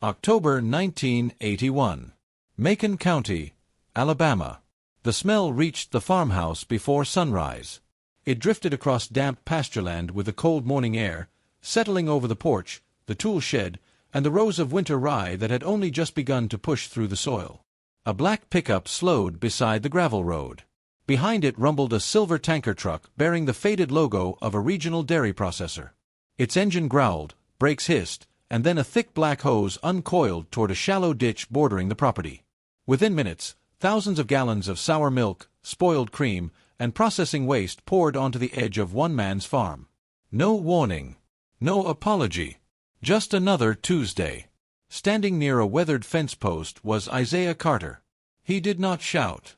October 1981. Macon County, Alabama. The smell reached the farmhouse before sunrise. It drifted across damp pastureland with the cold morning air, settling over the porch, the tool shed, and the rows of winter rye that had only just begun to push through the soil. A black pickup slowed beside the gravel road. Behind it rumbled a silver tanker truck bearing the faded logo of a regional dairy processor. Its engine growled, brakes hissed, and then a thick black hose uncoiled toward a shallow ditch bordering the property. Within minutes, thousands of gallons of sour milk, spoiled cream, and processing waste poured onto the edge of one man's farm. No warning. No apology. Just another Tuesday. Standing near a weathered fence post was Isaiah Carter. He did not shout.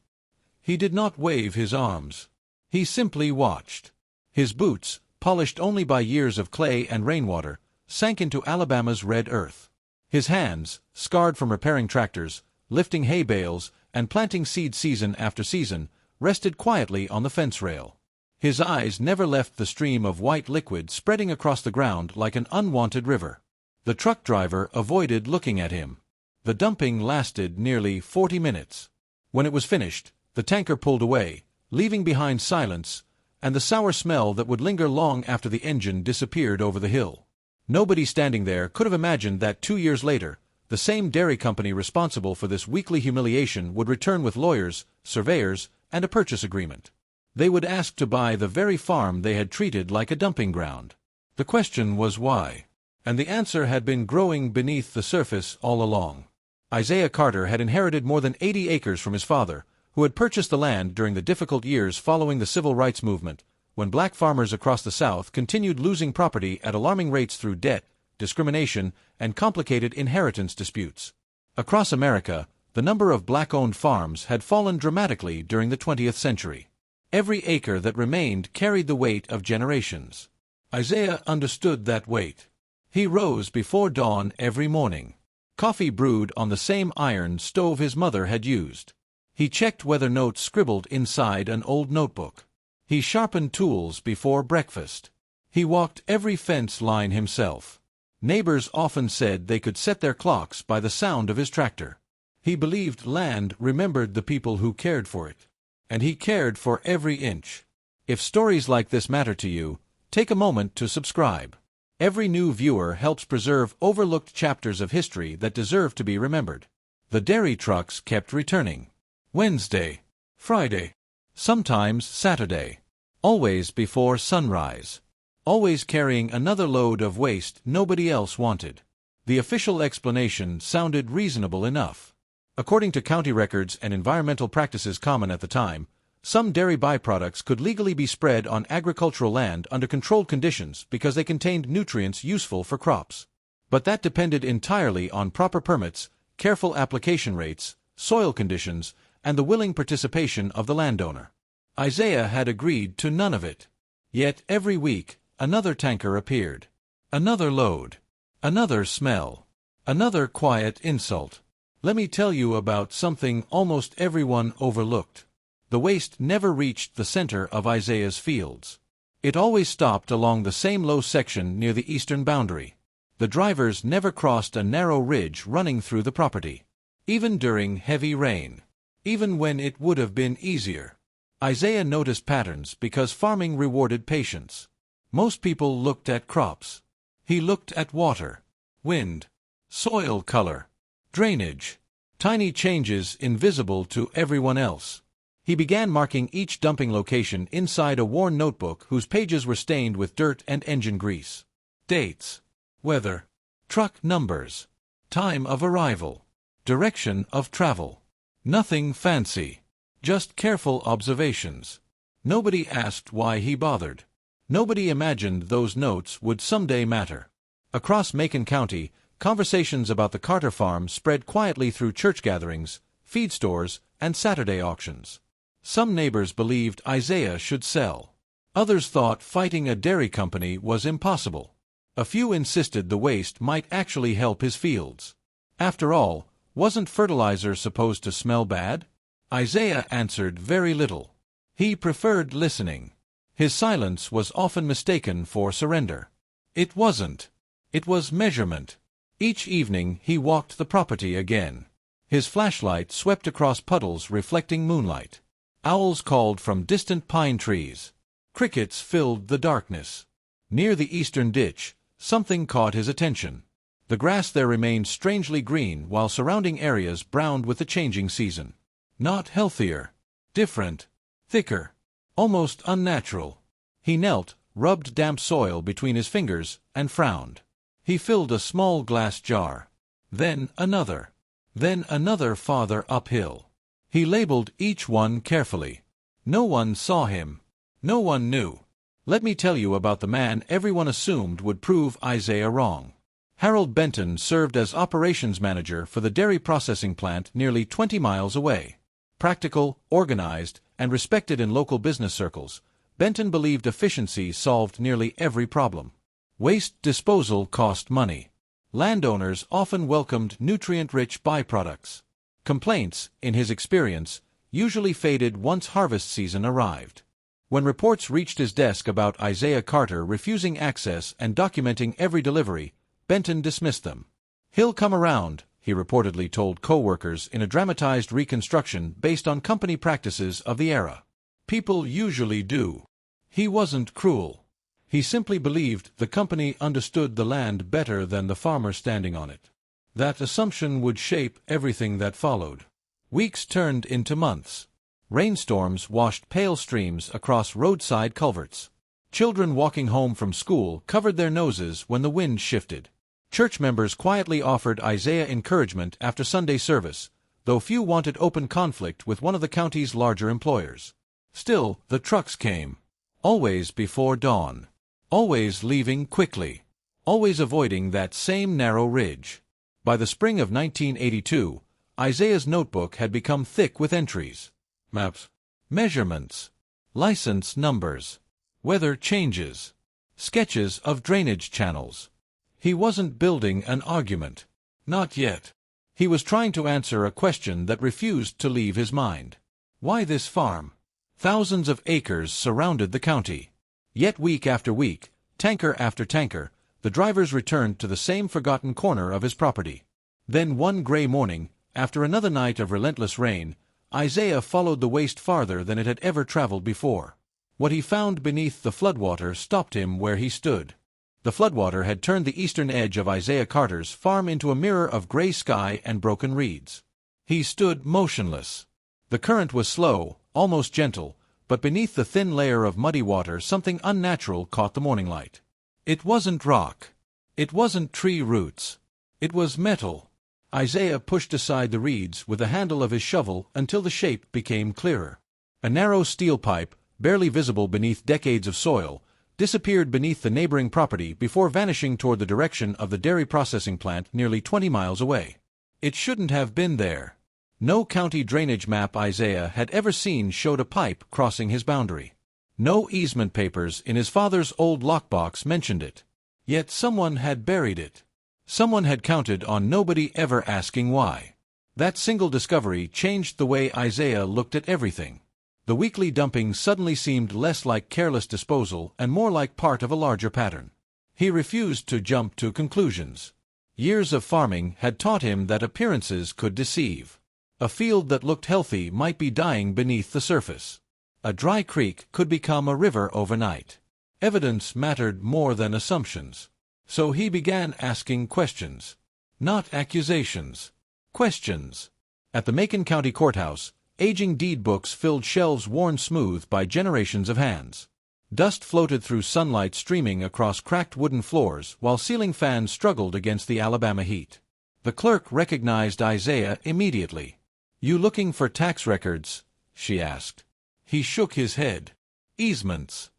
He did not wave his arms. He simply watched. His boots, polished only by years of clay and rainwater, sank into Alabama's red earth. His hands, scarred from repairing tractors, lifting hay bales, and planting seed season after season, rested quietly on the fence rail. His eyes never left the stream of white liquid spreading across the ground like an unwanted river. The truck driver avoided looking at him. The dumping lasted nearly 40 minutes. When it was finished, the tanker pulled away, leaving behind silence and the sour smell that would linger long after the engine disappeared over the hill. Nobody standing there could have imagined that 2 years later, the same dairy company responsible for this weekly humiliation would return with lawyers, surveyors, and a purchase agreement. They would ask to buy the very farm they had treated like a dumping ground. The question was why, and the answer had been growing beneath the surface all along. Isaiah Carter had inherited more than 80 acres from his father, who had purchased the land during the difficult years following the civil rights movement, when black farmers across the South continued losing property at alarming rates through debt, discrimination, and complicated inheritance disputes. Across America, the number of black-owned farms had fallen dramatically during the 20th century. Every acre that remained carried the weight of generations. Isaiah understood that weight. He rose before dawn every morning. Coffee brewed on the same iron stove his mother had used. He checked weather notes scribbled inside an old notebook. He sharpened tools before breakfast. He walked every fence line himself. Neighbors often said they could set their clocks by the sound of his tractor. He believed land remembered the people who cared for it. And he cared for every inch. If stories like this matter to you, take a moment to subscribe. Every new viewer helps preserve overlooked chapters of history that deserve to be remembered. The dairy trucks kept returning. Wednesday, Friday, sometimes Saturday. Always before sunrise. Always carrying another load of waste nobody else wanted. The official explanation sounded reasonable enough. According to county records and environmental practices common at the time, some dairy byproducts could legally be spread on agricultural land under controlled conditions because they contained nutrients useful for crops. But that depended entirely on proper permits, careful application rates, soil conditions, and the willing participation of the landowner. Isaiah had agreed to none of it. Yet every week, another tanker appeared. Another load. Another smell. Another quiet insult. Let me tell you about something almost everyone overlooked. The waste never reached the center of Isaiah's fields. It always stopped along the same low section near the eastern boundary. The drivers never crossed a narrow ridge running through the property. Even during heavy rain. Even when it would have been easier. Isaiah noticed patterns because farming rewarded patience. Most people looked at crops. He looked at water, wind, soil color, drainage, tiny changes invisible to everyone else. He began marking each dumping location inside a worn notebook whose pages were stained with dirt and engine grease. Dates, weather, truck numbers, time of arrival, direction of travel. Nothing fancy. Just careful observations. Nobody asked why he bothered. Nobody imagined those notes would someday matter. Across Macon County, conversations about the Carter farm spread quietly through church gatherings, feed stores, and Saturday auctions. Some neighbors believed Isaiah should sell. Others thought fighting a dairy company was impossible. A few insisted the waste might actually help his fields. After all, wasn't fertilizer supposed to smell bad? Isaiah answered very little. He preferred listening. His silence was often mistaken for surrender. It wasn't. It was measurement. Each evening he walked the property again. His flashlight swept across puddles reflecting moonlight. Owls called from distant pine trees. Crickets filled the darkness. Near the eastern ditch, something caught his attention. The grass there remained strangely green while surrounding areas browned with the changing season. Not healthier. Different. Thicker. Almost unnatural. He knelt, rubbed damp soil between his fingers, and frowned. He filled a small glass jar. Then another. Then another farther uphill. He labeled each one carefully. No one saw him. No one knew. Let me tell you about the man everyone assumed would prove Isaiah wrong. Harold Benton served as operations manager for the dairy processing plant nearly 20 miles away. Practical, organized, and respected in local business circles, Benton believed efficiency solved nearly every problem. Waste disposal cost money. Landowners often welcomed nutrient-rich byproducts. Complaints, in his experience, usually faded once harvest season arrived. When reports reached his desk about Isaiah Carter refusing access and documenting every delivery, Benton dismissed them. "He'll come around," he reportedly told co-workers in a dramatized reconstruction based on company practices of the era. People usually do. He wasn't cruel. He simply believed the company understood the land better than the farmer standing on it. That assumption would shape everything that followed. Weeks turned into months. Rainstorms washed pale streams across roadside culverts. Children walking home from school covered their noses when the wind shifted. Church members quietly offered Isaiah encouragement after Sunday service, though few wanted open conflict with one of the county's larger employers. Still, the trucks came. Always before dawn. Always leaving quickly. Always avoiding that same narrow ridge. By the spring of 1982, Isaiah's notebook had become thick with entries. Maps. Measurements. License numbers. Weather changes. Sketches of drainage channels. He wasn't building an argument. Not yet. He was trying to answer a question that refused to leave his mind. Why this farm? Thousands of acres surrounded the county. Yet week after week, tanker after tanker, the drivers returned to the same forgotten corner of his property. Then one gray morning, after another night of relentless rain, Isaiah followed the waste farther than it had ever traveled before. What he found beneath the floodwater stopped him where he stood. The floodwater had turned the eastern edge of Isaiah Carter's farm into a mirror of gray sky and broken reeds. He stood motionless. The current was slow, almost gentle, but beneath the thin layer of muddy water something unnatural caught the morning light. It wasn't rock. It wasn't tree roots. It was metal. Isaiah pushed aside the reeds with the handle of his shovel until the shape became clearer. A narrow steel pipe, barely visible beneath decades of soil, disappeared beneath the neighboring property before vanishing toward the direction of the dairy processing plant nearly 20 miles away. It shouldn't have been there. No county drainage map Isaiah had ever seen showed a pipe crossing his boundary. No easement papers in his father's old lockbox mentioned it. Yet someone had buried it. Someone had counted on nobody ever asking why. That single discovery changed the way Isaiah looked at everything. The weekly dumping suddenly seemed less like careless disposal and more like part of a larger pattern. He refused to jump to conclusions. Years of farming had taught him that appearances could deceive. A field that looked healthy might be dying beneath the surface. A dry creek could become a river overnight. Evidence mattered more than assumptions. So he began asking questions. Not accusations. Questions. At the Macon County Courthouse, aging deed books filled shelves worn smooth by generations of hands. Dust floated through sunlight streaming across cracked wooden floors while ceiling fans struggled against the Alabama heat. The clerk recognized Isaiah immediately. "You looking for tax records?" she asked. He shook his head. "Easements."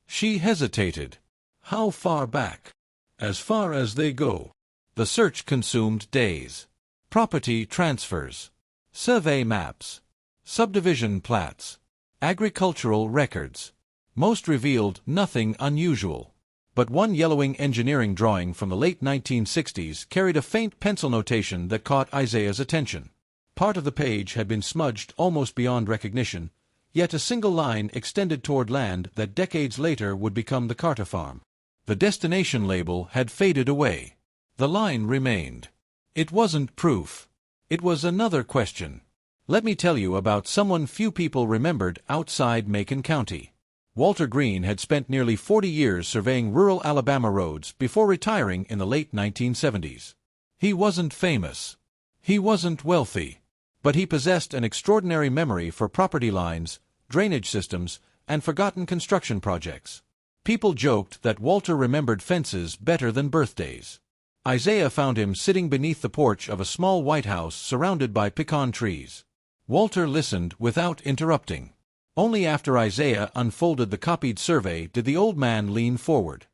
She hesitated. "How far back?" "As far as they go." The search consumed days. Property transfers. Survey maps. Subdivision plats. Agricultural records. Most revealed nothing unusual. But one yellowing engineering drawing from the late 1960s carried a faint pencil notation that caught Isaiah's attention. Part of the page had been smudged almost beyond recognition, yet a single line extended toward land that decades later would become the Carter farm. The destination label had faded away. The line remained. It wasn't proof. It was another question. Let me tell you about someone few people remembered outside Macon County. Walter Green had spent nearly 40 years surveying rural Alabama roads before retiring in the late 1970s. He wasn't famous. He wasn't wealthy. But he possessed an extraordinary memory for property lines, drainage systems, and forgotten construction projects. People joked that Walter remembered fences better than birthdays. Isaiah found him sitting beneath the porch of a small white house surrounded by pecan trees. Walter listened without interrupting. Only after Isaiah unfolded the copied survey did the old man lean forward.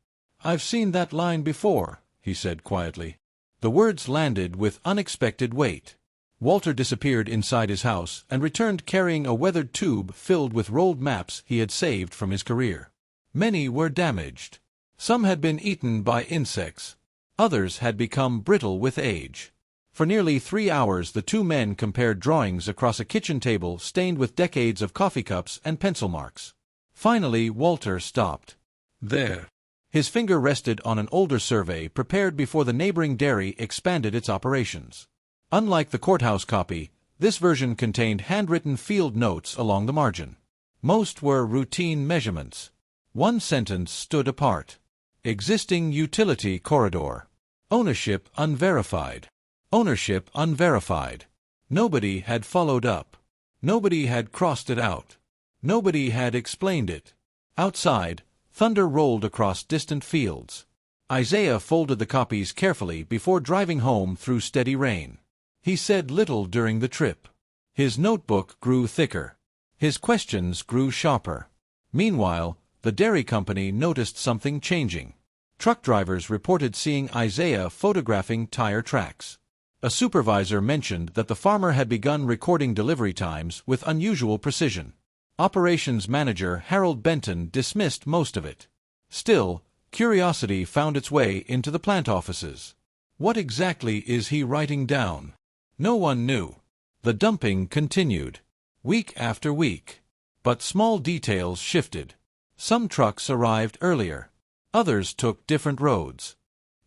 "I've seen that line before," he said quietly. The words landed with unexpected weight. Walter disappeared inside his house and returned carrying a weathered tube filled with rolled maps he had saved from his career. Many were damaged. Some had been eaten by insects. Others had become brittle with age. For nearly 3 hours the two men compared drawings across a kitchen table stained with decades of coffee cups and pencil marks. Finally Walter stopped. "There." His finger rested on an older survey prepared before the neighboring dairy expanded its operations. Unlike the courthouse copy, this version contained handwritten field notes along the margin. Most were routine measurements. One sentence stood apart. "Existing utility corridor. Ownership unverified. Ownership unverified." Nobody had followed up. Nobody had crossed it out. Nobody had explained it. Outside, thunder rolled across distant fields. Isaiah folded the copies carefully before driving home through steady rain. He said little during the trip. His notebook grew thicker. His questions grew sharper. Meanwhile, the dairy company noticed something changing. Truck drivers reported seeing Isaiah photographing tire tracks. A supervisor mentioned that the farmer had begun recording delivery times with unusual precision. Operations manager Harold Benton dismissed most of it. Still, curiosity found its way into the plant offices. What exactly is he writing down? No one knew. The dumping continued, week after week. But small details shifted. Some trucks arrived earlier. Others took different roads.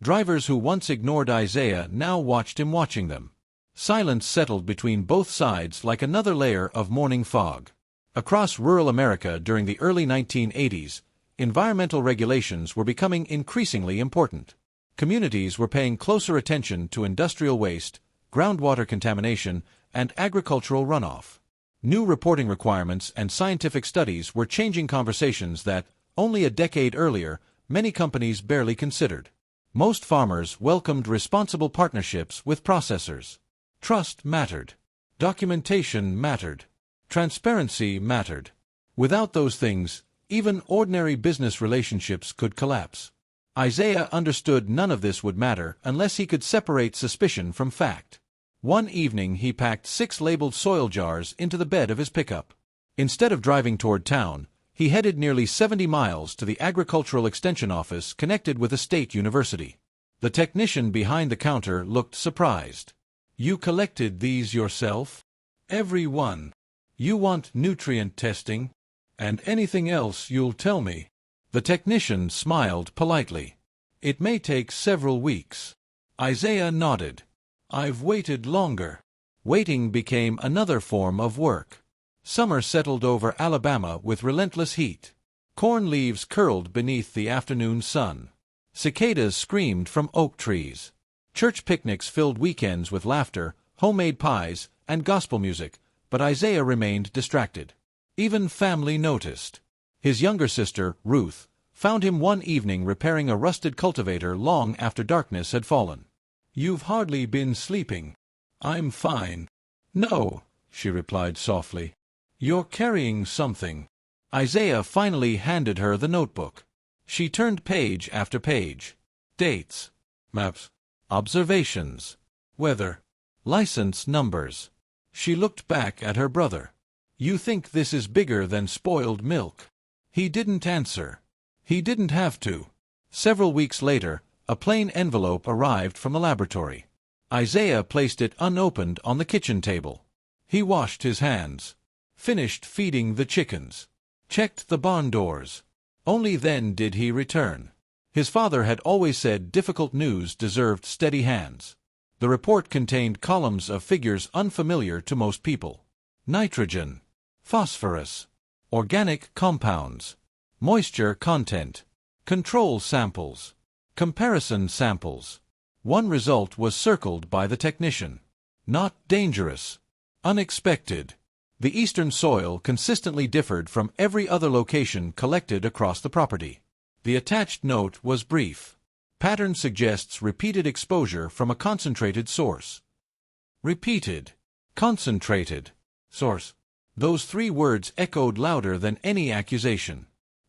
Drivers who once ignored Isaiah now watched him watching them. Silence settled between both sides like another layer of morning fog. Across rural America during the early 1980s, environmental regulations were becoming increasingly important. Communities were paying closer attention to industrial waste, groundwater contamination, and agricultural runoff. New reporting requirements and scientific studies were changing conversations that, only a decade earlier, many companies barely considered. Most farmers welcomed responsible partnerships with processors. Trust mattered. Documentation mattered. Transparency mattered. Without those things, even ordinary business relationships could collapse. Isaiah understood none of this would matter unless he could separate suspicion from fact. One evening he packed 6 labeled soil jars into the bed of his pickup. Instead of driving toward town, he headed nearly 70 miles to the Agricultural Extension Office connected with a state university. The technician behind the counter looked surprised. "You collected these yourself?" "Every one." "You want nutrient testing?" "And anything else you'll tell me." The technician smiled politely. "It may take several weeks." Isaiah nodded. "I've waited longer." Waiting became another form of work. Summer settled over Alabama with relentless heat. Corn leaves curled beneath the afternoon sun. Cicadas screamed from oak trees. Church picnics filled weekends with laughter, homemade pies, and gospel music, but Isaiah remained distracted. Even family noticed. His younger sister, Ruth, found him one evening repairing a rusted cultivator long after darkness had fallen. "You've hardly been sleeping." "I'm fine." "No," she replied softly. "You're carrying something." Isaiah finally handed her the notebook. She turned page after page. Dates, maps, observations, weather, license numbers. She looked back at her brother. "You think this is bigger than spoiled milk?" He didn't answer. He didn't have to. Several weeks later, a plain envelope arrived from the laboratory. Isaiah placed it unopened on the kitchen table. He washed his hands. Finished feeding the chickens. Checked the barn doors. Only then did he return. His father had always said difficult news deserved steady hands. The report contained columns of figures unfamiliar to most people. Nitrogen, phosphorus, organic compounds, moisture content, control samples, comparison samples. One result was circled by the technician. Not dangerous. Unexpected. The eastern soil consistently differed from every other location collected across the property. The attached note was brief. Pattern suggests repeated exposure from a concentrated source. Repeated. Concentrated. Source. Those three words echoed louder than any accusation.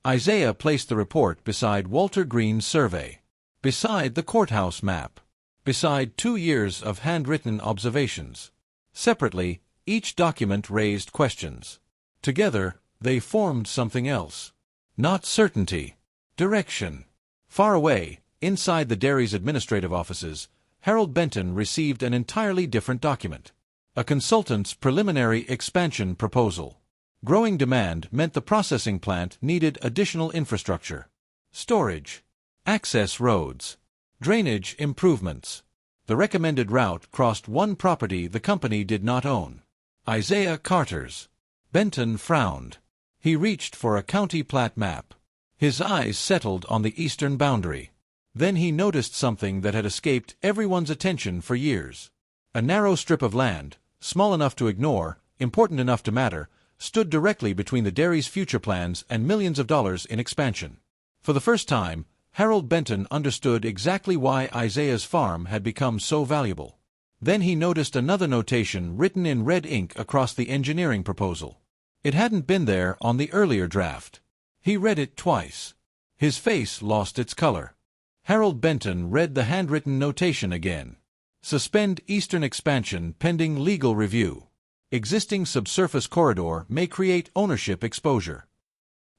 Isaiah placed the report beside Walter Green's survey, beside the courthouse map, beside 2 years of handwritten observations. Separately, each document raised questions. Together, they formed something else. Not certainty. Direction. Far away, inside the dairy's administrative offices, Harold Benton received an entirely different document. A consultant's preliminary expansion proposal. Growing demand meant the processing plant needed additional infrastructure. Storage. Access roads. Drainage improvements. The recommended route crossed one property the company did not own. Isaiah Carter's. Benton frowned. He reached for a county plat map. His eyes settled on the eastern boundary. Then he noticed something that had escaped everyone's attention for years. A narrow strip of land, small enough to ignore, important enough to matter, stood directly between the dairy's future plans and millions of dollars in expansion. For the first time, Harold Benton understood exactly why Isaiah's farm had become so valuable. Then he noticed another notation written in red ink across the engineering proposal. It hadn't been there on the earlier draft. He read it twice. His face lost its color. Harold Benton read the handwritten notation again. Suspend eastern expansion pending legal review. Existing subsurface corridor may create ownership exposure.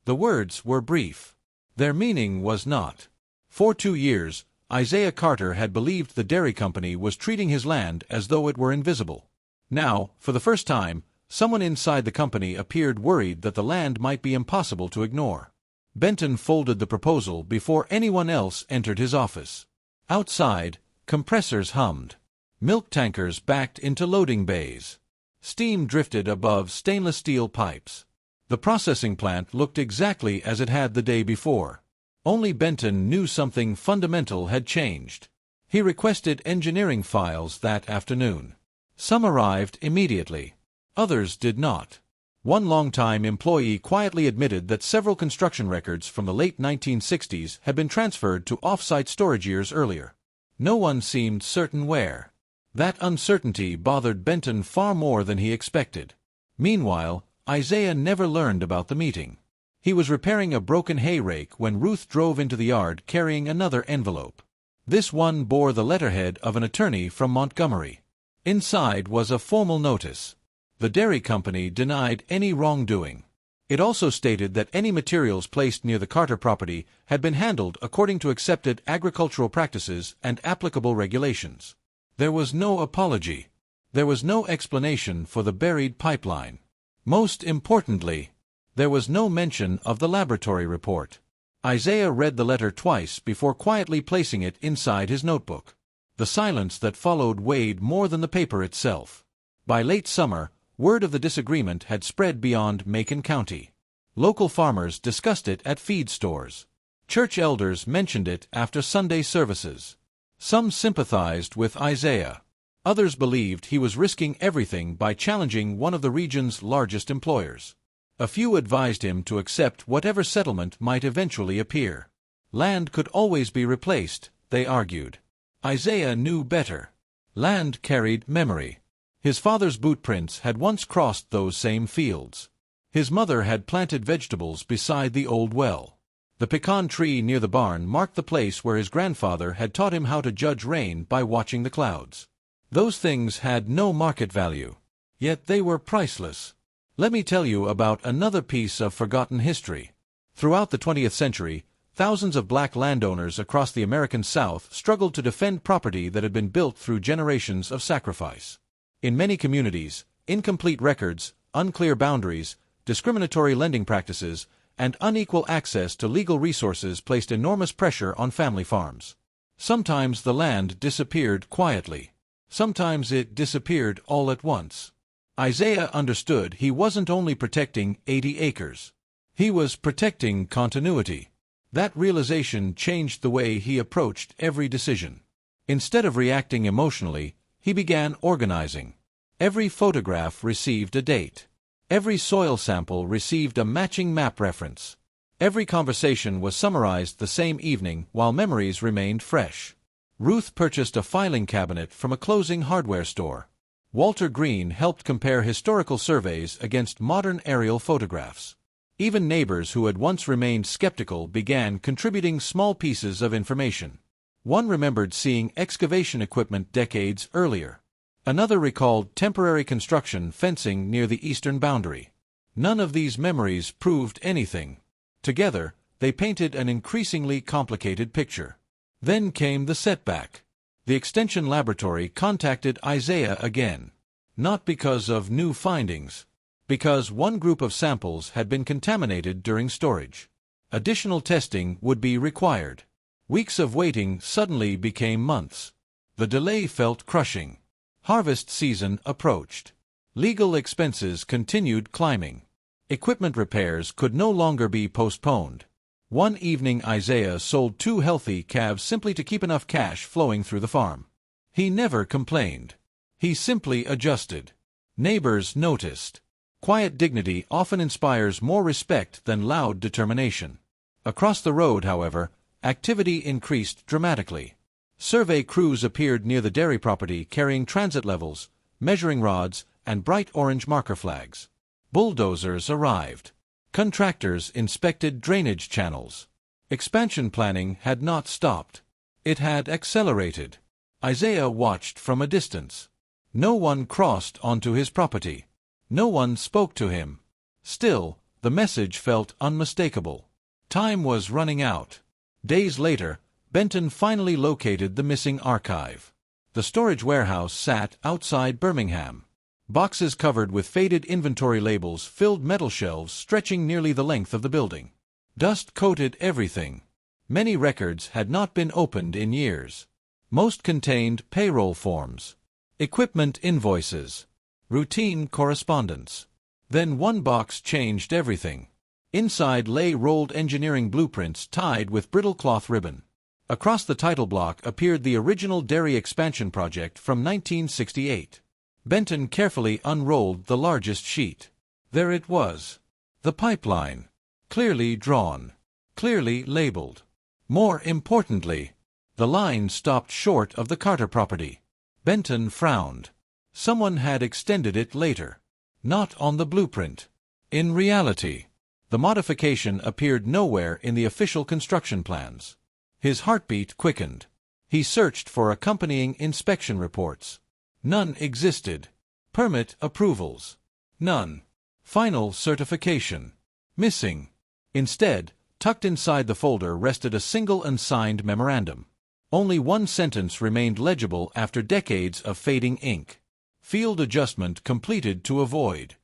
The words were brief. Their meaning was not. For 2 years, Isaiah Carter had believed the dairy company was treating his land as though it were invisible. Now, for the first time, someone inside the company appeared worried that the land might be impossible to ignore. Benton folded the proposal before anyone else entered his office. Outside, compressors hummed. Milk tankers backed into loading bays. Steam drifted above stainless steel pipes. The processing plant looked exactly as it had the day before. Only Benton knew something fundamental had changed. He requested engineering files that afternoon. Some arrived immediately. Others did not. One longtime employee quietly admitted that several construction records from the late 1960s had been transferred to off-site storage years earlier. No one seemed certain where. That uncertainty bothered Benton far more than he expected. Meanwhile, Isaiah never learned about the meeting. He was repairing a broken hay rake when Ruth drove into the yard carrying another envelope. This one bore the letterhead of an attorney from Montgomery. Inside was a formal notice. The dairy company denied any wrongdoing. It also stated that any materials placed near the Carter property had been handled according to accepted agricultural practices and applicable regulations. There was no apology. There was no explanation for the buried pipeline. Most importantly, there was no mention of the laboratory report. Isaiah read the letter twice before quietly placing it inside his notebook. The silence that followed weighed more than the paper itself. By late summer, word of the disagreement had spread beyond Macon County. Local farmers discussed it at feed stores. Church elders mentioned it after Sunday services. Some sympathized with Isaiah. Others believed he was risking everything by challenging one of the region's largest employers. A few advised him to accept whatever settlement might eventually appear. Land could always be replaced, they argued. Isaiah knew better. Land carried memory. His father's boot prints had once crossed those same fields. His mother had planted vegetables beside the old well. The pecan tree near the barn marked the place where his grandfather had taught him how to judge rain by watching the clouds. Those things had no market value, yet they were priceless. Let me tell you about another piece of forgotten history. Throughout the 20th century, thousands of black landowners across the American South struggled to defend property that had been built through generations of sacrifice. In many communities, incomplete records, unclear boundaries, discriminatory lending practices, and unequal access to legal resources placed enormous pressure on family farms. Sometimes the land disappeared quietly. Sometimes it disappeared all at once. Isaiah understood he wasn't only protecting 80 acres. He was protecting continuity. That realization changed the way he approached every decision. Instead of reacting emotionally, he began organizing. Every photograph received a date. Every soil sample received a matching map reference. Every conversation was summarized the same evening while memories remained fresh. Ruth purchased a filing cabinet from a closing hardware store. Walter Green helped compare historical surveys against modern aerial photographs. Even neighbors who had once remained skeptical began contributing small pieces of information. One remembered seeing excavation equipment decades earlier. Another recalled temporary construction fencing near the eastern boundary. None of these memories proved anything. Together, they painted an increasingly complicated picture. Then came the setback. The Extension Laboratory contacted Isaiah again. Not because of new findings. Because one group of samples had been contaminated during storage. Additional testing would be required. Weeks of waiting suddenly became months. The delay felt crushing. Harvest season approached. Legal expenses continued climbing. Equipment repairs could no longer be postponed. One evening Isaiah sold 2 healthy calves simply to keep enough cash flowing through the farm. He never complained. He simply adjusted. Neighbors noticed. Quiet dignity often inspires more respect than loud determination. Across the road, however, activity increased dramatically. Survey crews appeared near the dairy property carrying transit levels, measuring rods, and bright orange marker flags. Bulldozers arrived. Contractors inspected drainage channels. Expansion planning had not stopped. It had accelerated. Isaiah watched from a distance. No one crossed onto his property. No one spoke to him. Still, the message felt unmistakable. Time was running out. Days later, Benton finally located the missing archive. The storage warehouse sat outside Birmingham. Boxes covered with faded inventory labels filled metal shelves stretching nearly the length of the building. Dust coated everything. Many records had not been opened in years. Most contained payroll forms, equipment invoices, routine correspondence. Then one box changed everything. Inside lay rolled engineering blueprints tied with brittle cloth ribbon. Across the title block appeared the original dairy expansion project from 1968. Benton carefully unrolled the largest sheet. There it was. The pipeline. Clearly drawn. Clearly labeled. More importantly, the line stopped short of the Carter property. Benton frowned. Someone had extended it later. Not on the blueprint. In reality, the modification appeared nowhere in the official construction plans. His heartbeat quickened. He searched for accompanying inspection reports. None existed. Permit approvals. None. Final certification. Missing. Instead, tucked inside the folder rested a single unsigned memorandum. Only one sentence remained legible after decades of fading ink. Field adjustment completed to avoid.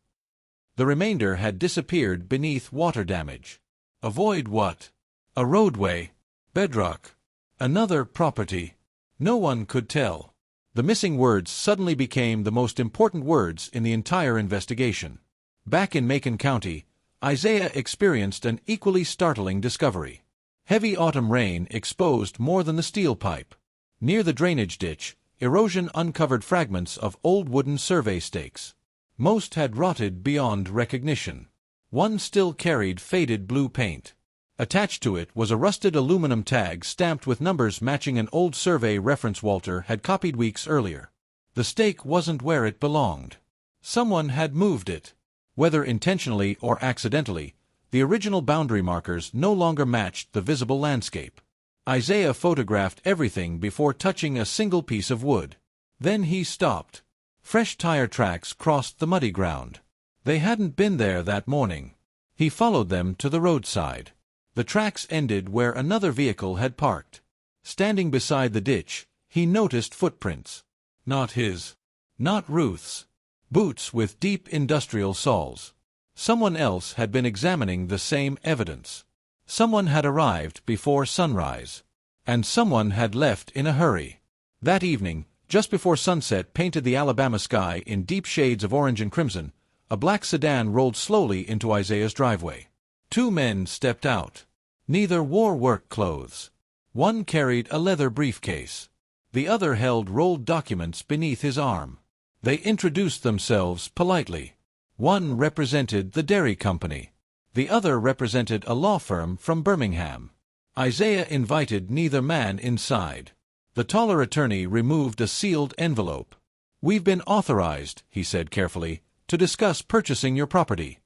The remainder had disappeared beneath water damage. Avoid what? A roadway. Bedrock. Another property. No one could tell. The missing words suddenly became the most important words in the entire investigation. Back in Macon County, Isaiah experienced an equally startling discovery. Heavy autumn rain exposed more than the steel pipe. Near the drainage ditch, erosion uncovered fragments of old wooden survey stakes. Most had rotted beyond recognition. One still carried faded blue paint. Attached to it was a rusted aluminum tag stamped with numbers matching an old survey reference Walter had copied weeks earlier. The stake wasn't where it belonged. Someone had moved it. Whether intentionally or accidentally, the original boundary markers no longer matched the visible landscape. Isaiah photographed everything before touching a single piece of wood. Then he stopped. Fresh tire tracks crossed the muddy ground. They hadn't been there that morning. He followed them to the roadside. The tracks ended where another vehicle had parked. Standing beside the ditch, he noticed footprints. Not his. Not Ruth's. Boots with deep industrial soles. Someone else had been examining the same evidence. Someone had arrived before sunrise. And someone had left in a hurry. That evening, just before sunset painted the Alabama sky in deep shades of orange and crimson, a black sedan rolled slowly into Isaiah's driveway. Two men stepped out. Neither wore work clothes. One carried a leather briefcase. The other held rolled documents beneath his arm. They introduced themselves politely. One represented the dairy company. The other represented a law firm from Birmingham. Isaiah invited neither man inside. The taller attorney removed a sealed envelope. "We've been authorized," he said carefully, "to discuss purchasing your property."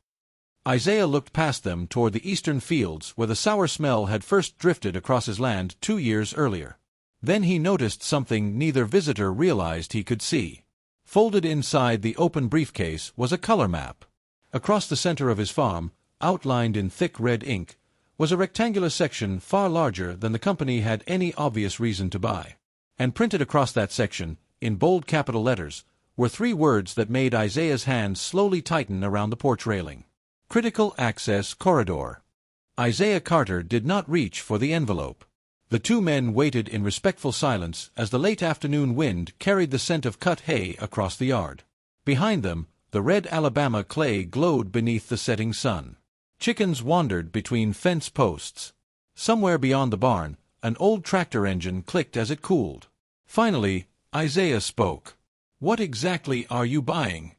Isaiah looked past them toward the eastern fields where the sour smell had first drifted across his land 2 years earlier. Then he noticed something neither visitor realized he could see. Folded inside the open briefcase was a color map. Across the center of his farm, outlined in thick red ink, was a rectangular section far larger than the company had any obvious reason to buy. And printed across that section, in bold capital letters, were 3 words that made Isaiah's hands slowly tighten around the porch railing. Critical Access Corridor. Isaiah Carter did not reach for the envelope. The two men waited in respectful silence as the late afternoon wind carried the scent of cut hay across the yard. Behind them, the red Alabama clay glowed beneath the setting sun. Chickens wandered between fence posts. Somewhere beyond the barn, an old tractor engine clicked as it cooled. Finally, Isaiah spoke. "What exactly are you buying?"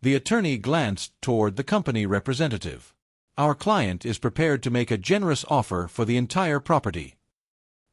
The attorney glanced toward the company representative. "Our client is prepared to make a generous offer for the entire property."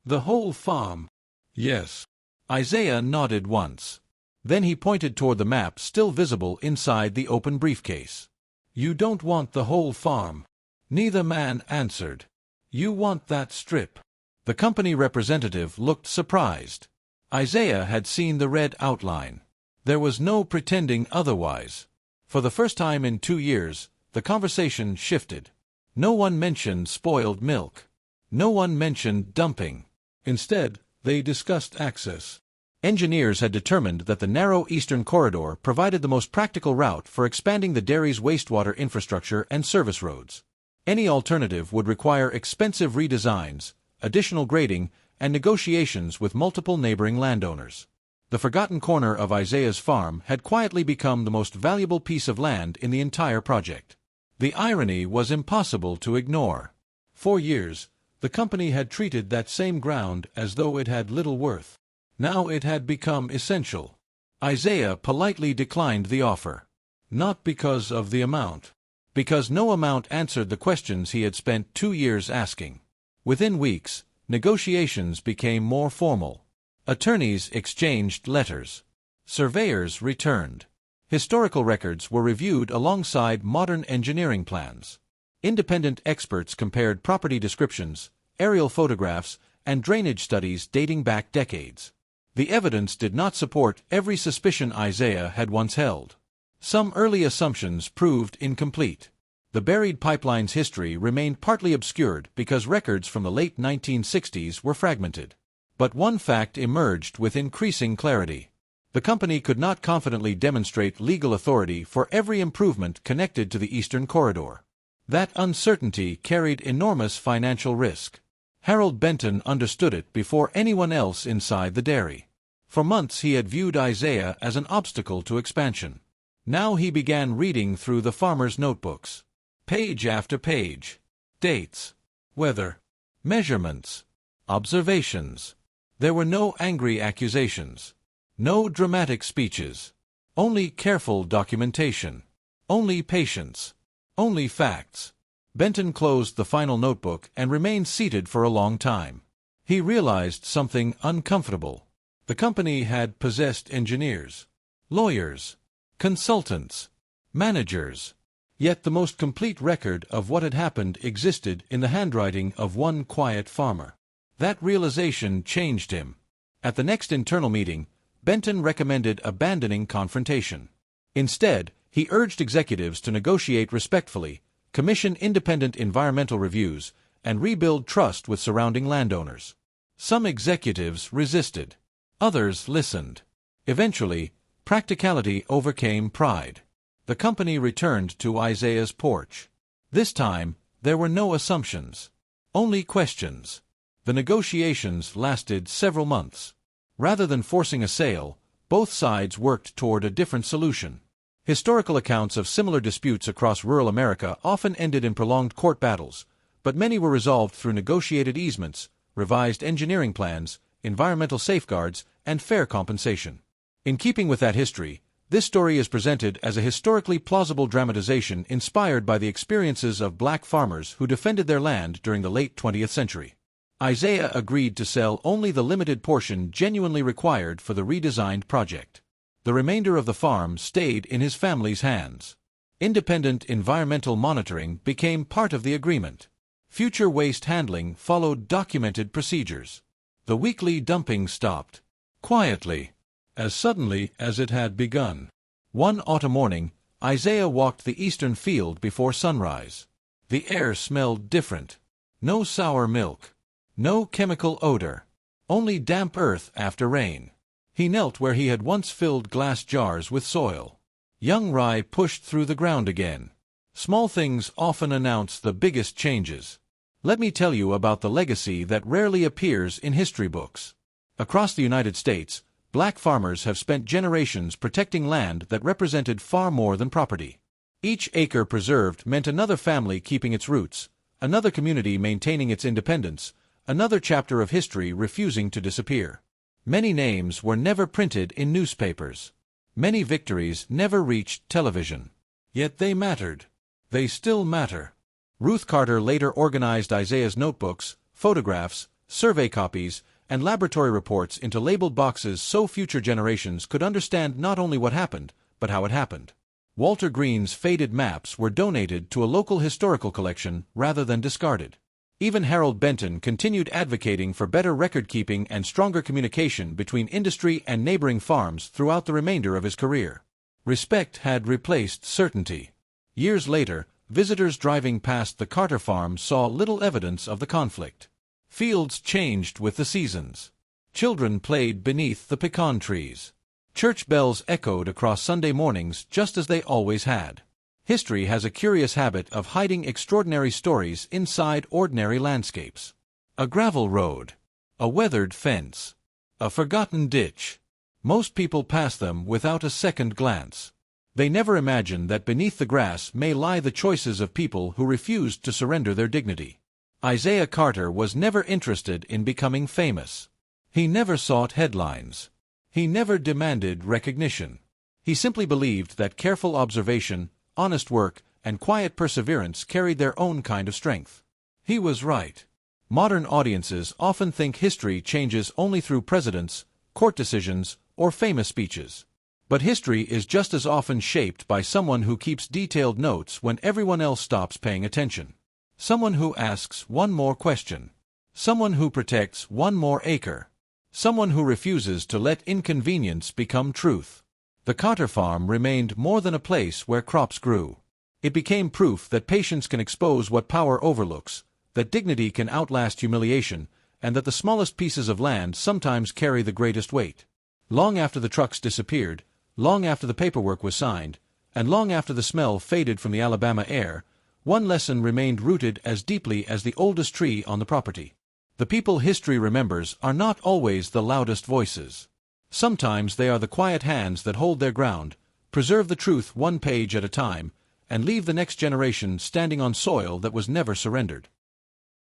"The whole farm?" "Yes." Isaiah nodded once. Then he pointed toward the map still visible inside the open briefcase. "You don't want the whole farm?" Neither man answered. "You want that strip?" The company representative looked surprised. Isaiah had seen the red outline. There was no pretending otherwise. For the first time in 2 years, the conversation shifted. No one mentioned spoiled milk. No one mentioned dumping. Instead, they discussed access. Engineers had determined that the narrow eastern corridor provided the most practical route for expanding the dairy's wastewater infrastructure and service roads. Any alternative would require expensive redesigns, additional grading, and negotiations with multiple neighboring landowners. The forgotten corner of Isaiah's farm had quietly become the most valuable piece of land in the entire project. The irony was impossible to ignore. For years, the company had treated that same ground as though it had little worth. Now it had become essential. Isaiah politely declined the offer. Not because of the amount. Because no amount answered the questions he had spent 2 years asking. Within weeks, negotiations became more formal. Attorneys exchanged letters. Surveyors returned. Historical records were reviewed alongside modern engineering plans. Independent experts compared property descriptions, aerial photographs, and drainage studies dating back decades. The evidence did not support every suspicion Isaiah had once held. Some early assumptions proved incomplete. The buried pipeline's history remained partly obscured because records from the late 1960s were fragmented. But one fact emerged with increasing clarity. The company could not confidently demonstrate legal authority for every improvement connected to the Eastern Corridor. That uncertainty carried enormous financial risk. Harold Benton understood it before anyone else inside the dairy. For months he had viewed Isaiah as an obstacle to expansion. Now he began reading through the farmer's notebooks. Page after page. Dates. Weather. Measurements. Observations. There were no angry accusations. No dramatic speeches. Only careful documentation. Only patience. Only facts. Benton closed the final notebook and remained seated for a long time. He realized something uncomfortable. The company had possessed engineers, lawyers, consultants, managers. Yet the most complete record of what had happened existed in the handwriting of one quiet farmer. That realization changed him. At the next internal meeting, Benton recommended abandoning confrontation. Instead, he urged executives to negotiate respectfully, commission independent environmental reviews, and rebuild trust with surrounding landowners. Some executives resisted. Others listened. Eventually, practicality overcame pride. The company returned to Isaiah's porch. This time, there were no assumptions, only questions. The negotiations lasted several months. Rather than forcing a sale, both sides worked toward a different solution. Historical accounts of similar disputes across rural America often ended in prolonged court battles, but many were resolved through negotiated easements, revised engineering plans, environmental safeguards, and fair compensation. In keeping with that history, this story is presented as a historically plausible dramatization inspired by the experiences of black farmers who defended their land during the late 20th century. Isaiah agreed to sell only the limited portion genuinely required for the redesigned project. The remainder of the farm stayed in his family's hands. Independent environmental monitoring became part of the agreement. Future waste handling followed documented procedures. The weekly dumping stopped. Quietly, as suddenly as it had begun. One autumn morning, Isaiah walked the eastern field before sunrise. The air smelled different. No sour milk. No chemical odor. Only damp earth after rain. He knelt where he had once filled glass jars with soil. Young rye pushed through the ground again. Small things often announce the biggest changes. Let me tell you about the legacy that rarely appears in history books. Across the United States, black farmers have spent generations protecting land that represented far more than property. Each acre preserved meant another family keeping its roots, another community maintaining its independence, another chapter of history refusing to disappear. Many names were never printed in newspapers. Many victories never reached television. Yet they mattered. They still matter. Ruth Carter later organized Isaiah's notebooks, photographs, survey copies, and laboratory reports into labeled boxes so future generations could understand not only what happened, but how it happened. Walter Green's faded maps were donated to a local historical collection rather than discarded. Even Harold Benton continued advocating for better record-keeping and stronger communication between industry and neighboring farms throughout the remainder of his career. Respect had replaced certainty. Years later, visitors driving past the Carter farm saw little evidence of the conflict. Fields changed with the seasons. Children played beneath the pecan trees. Church bells echoed across Sunday mornings just as they always had. History has a curious habit of hiding extraordinary stories inside ordinary landscapes. A gravel road. A weathered fence. A forgotten ditch. Most people pass them without a second glance. They never imagine that beneath the grass may lie the choices of people who refused to surrender their dignity. Isaiah Carter was never interested in becoming famous. He never sought headlines. He never demanded recognition. He simply believed that careful observation, honest work, and quiet perseverance carried their own kind of strength. He was right. Modern audiences often think history changes only through presidents, court decisions, or famous speeches. But history is just as often shaped by someone who keeps detailed notes when everyone else stops paying attention. Someone who asks one more question. Someone who protects one more acre. Someone who refuses to let inconvenience become truth. The Carter farm remained more than a place where crops grew. It became proof that patience can expose what power overlooks, that dignity can outlast humiliation, and that the smallest pieces of land sometimes carry the greatest weight. Long after the trucks disappeared, long after the paperwork was signed, and long after the smell faded from the Alabama air, one lesson remained rooted as deeply as the oldest tree on the property. The people history remembers are not always the loudest voices. Sometimes they are the quiet hands that hold their ground, preserve the truth one page at a time, and leave the next generation standing on soil that was never surrendered.